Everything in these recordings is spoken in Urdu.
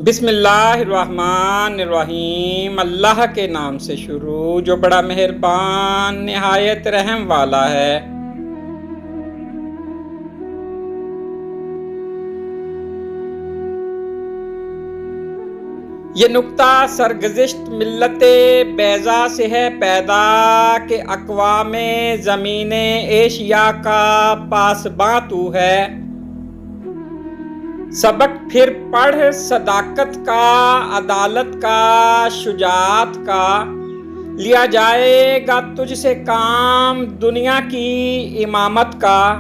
بسم اللہ الرحمن الرحیم، اللہ کے نام سے شروع جو بڑا مہربان نہایت رحم والا ہے۔ یہ نکتہ سرگزشت ملت بیضا سے ہے پیدا کہ اقوام زمین ایشیا کا پاسباں تو ہے۔ سبق پھر پڑھ صداقت کا، عدالت کا، شجاعت کا، لیا جائے گا تجھ سے کام دنیا کی امامت کا۔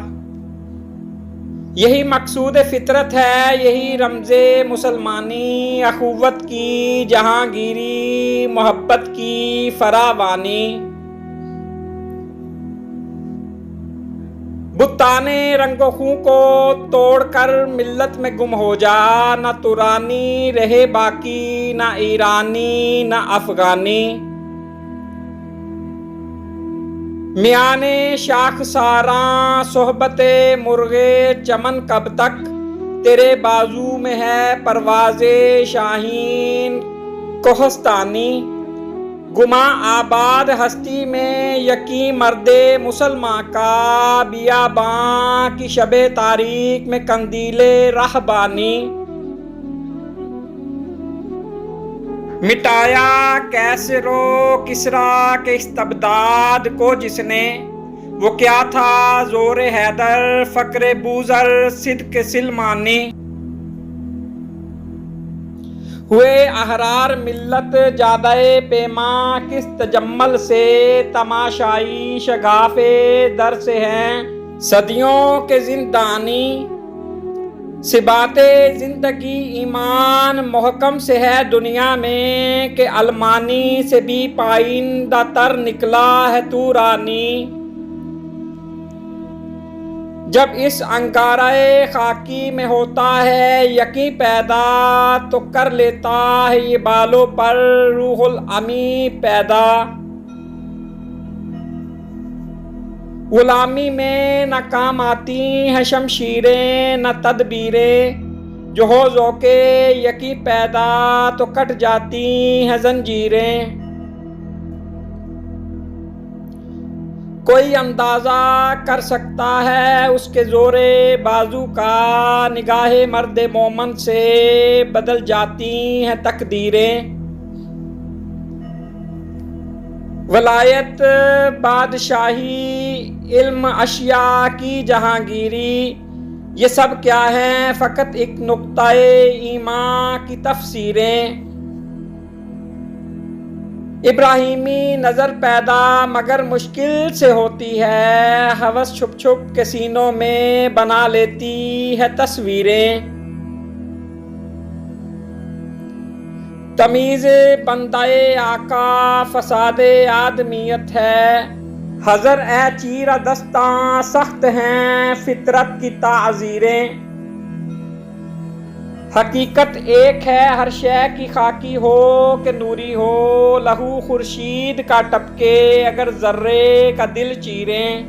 یہی مقصود فطرت ہے، یہی رمز مسلمانی، اخوت کی جہانگیری، محبت کی فراوانی۔ بتانے رنگ و خوں کو توڑ کر ملت میں گم ہو جا، نہ ترانی رہے باقی، نہ ایرانی نہ افغانی۔ میان شاخ ساراں صحبت مرغ چمن کب تک، تیرے بازو میں ہے پرواز شاہین کوہستانی۔ گماں آباد ہستی میں یقیں مرد مسلمان کا، بیاباں کی شب تاریک میں قندیل رہبانی۔ مٹایا کیسر و کسریٰ کے استبداد کو جس نے، وہ کیا تھا زور حیدر، فقر بوذر، صدق سلمانی۔ ہوئے احرار ملت جادہ پیماں کس تجمل سے، تماشائی شگاف در سے ہیں صدیوں کے زندانی۔ ثبات زندگی ایمان محکم سے ہے دنیا میں، کہ المانی سے بھی پائیدہ تر نکلا ہے تو رانی۔ جب اس انگارۂ خاکی میں ہوتا ہے یقین پیدا، تو کر لیتا ہے یہ بالوں پر روح الامی پیدا۔ غلامی میں نہ کام آتی ہیں شمشیریں نہ تدبیریں، جو ہو ذوق یقین پیدا تو کٹ جاتی ہیں زنجیریں۔ کوئی اندازہ کر سکتا ہے اس کے زور بازو کا، نگاہ مرد مومن سے بدل جاتی ہیں تقدیریں۔ ولایت بادشاہی علم اشیاء کی جہانگیری، یہ سب کیا ہیں فقط ایک نقطہ ایمان کی تفسیریں۔ ابراہیمی نظر پیدا مگر مشکل سے ہوتی ہے، ہوس چھپ چھپ کے سینوں میں بنا لیتی ہے تصویریں۔ تمیز بندہ آقا فساد آدمیت ہے، حذر اے چیرہ دستاں سخت ہیں فطرت کی تعزیریں۔ حقیقت ایک ہے ہر شے کی، خاکی ہو کہ نوری ہو، لہو خورشید کا ٹپکے اگر ذرے کا دل چیریں۔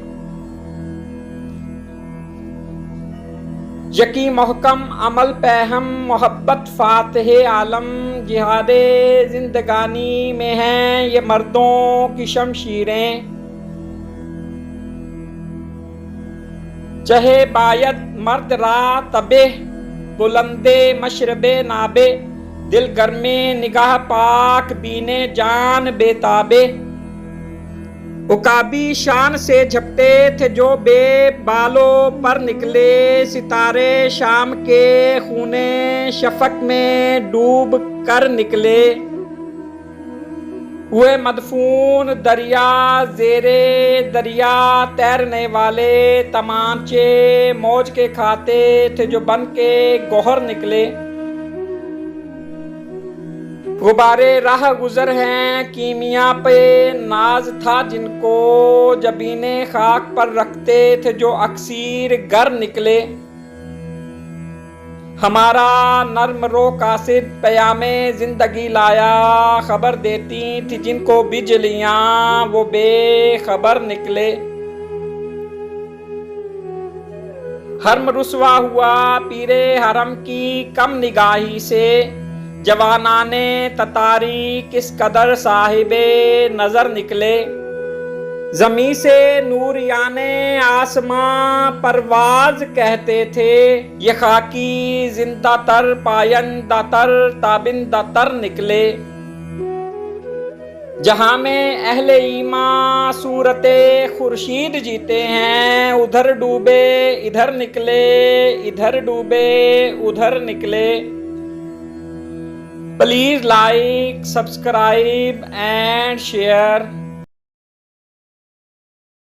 یقین محکم عمل پہم محبت فاتح عالم، جہاد زندگانی میں ہیں یہ مردوں کی شمشیریں۔ چہے باید مرد را تبے، بلندے مشربے نابے، دل گرمے نگاہ پاک بینے جان بے تابے۔ عقابی شان سے جھپٹے تھے جو بے بالوں پر نکلے، ستارے شام کے خونے شفق میں ڈوب کر نکلے۔ ہوئے مدفون دریا زیرے دریا، تیرنے والے تمانچے موج کے کھاتے تھے جو بن کے گوہر نکلے۔ غبارے راہ گزر ہیں کیمیا پہ ناز تھا جن کو، جبین خاک پر رکھتے تھے جو اکسیر گر نکلے۔ ہمارا نرم رو قاصد پیام زندگی لایا، خبر دیتی تھی جن کو بجلیاں وہ بے خبر نکلے۔ حرم رسوا ہوا پیر حرم کی کم نگاہی سے، جوانان تتاری کس قدر صاحب نظر نکلے، زمیں سے نوریان آسماں پرواز کہتے تھے، یہ خاکی زندہ تر پائندہ تر تابندہ تر نکلے۔ جہاں میں اہل ایمان صورت خورشید جیتے ہیں، ادھر ڈوبے ادھر نکلے، ادھر ڈوبے ادھر نکلے۔ Please like, subscribe and share.